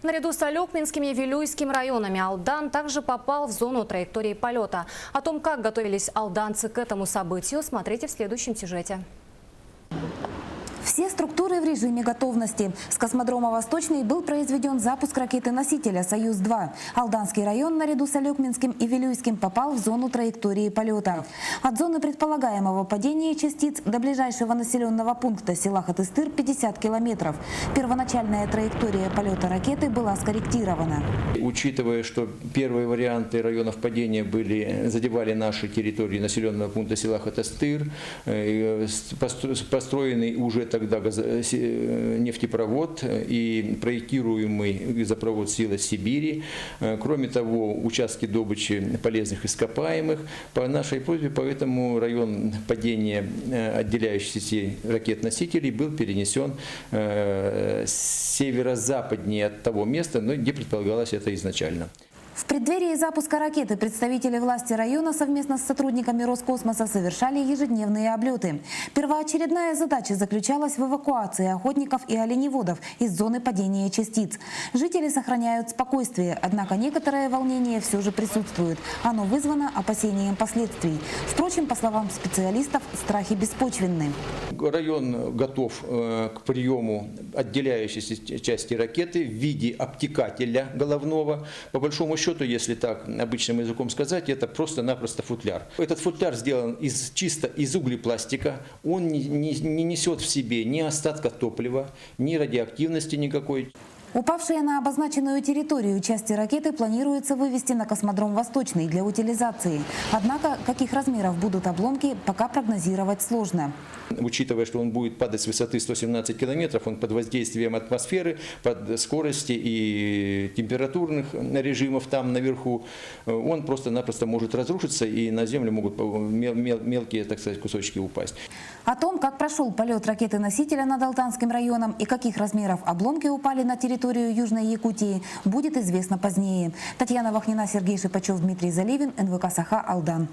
Наряду с Алекминским и Вилюйским районами Алдан также попал в зону траектории полета. О том, как готовились алданцы к этому событию, смотрите в следующем сюжете. Все структуры в режиме готовности. С космодрома «Восточный» был произведен запуск ракеты-носителя «Союз-2». Алданский район наряду с Алекминским и Вилюйским попал в зону траектории полета. От зоны предполагаемого падения частиц до ближайшего населенного пункта села Хатыстыр 50 километров. Первоначальная траектория полета ракеты была скорректирована. Учитывая, что первые варианты районов падения задевали наши территории населенного пункта села Хатыстыр, построенный уже тогда нефтепровод и проектируемый газопровод «Сила Сибири». Кроме того, участки добычи полезных ископаемых. По нашей просьбе, поэтому район падения отделяющихся ракет-носителей был перенесен северо-западнее от того места, где предполагалось это изначально. В преддверии запуска ракеты представители власти района совместно с сотрудниками Роскосмоса совершали ежедневные облеты. Первоочередная задача заключалась в эвакуации охотников и оленеводов из зоны падения частиц. Жители сохраняют спокойствие, однако некоторое волнение все же присутствует. Оно вызвано опасением последствий. Впрочем, по словам специалистов, страхи беспочвенны. Район готов к приему отделяющейся части ракеты в виде обтекателя головного. По большому счету, если так обычным языком сказать, это просто-напросто футляр. Этот футляр сделан чисто из углепластика. Он не несет в себе ни остатка топлива, ни радиоактивности никакой. Упавшие на обозначенную территорию части ракеты планируется вывести на космодром «Восточный» для утилизации. Однако, каких размеров будут обломки, пока прогнозировать сложно. Учитывая, что он будет падать с высоты 117 километров, он под воздействием атмосферы, под скорости и температурных режимов там наверху, он просто-напросто может разрушиться, и на землю могут мелкие, так сказать, кусочки упасть. О том, как прошел полет ракеты-носителя над Алтанским районом и каких размеров обломки упали на территорию Южной Якутии, будет известно позднее. Татьяна Вахнина, Сергей Шипачев, Дмитрий Заливин, НВК «Саха», Алдан.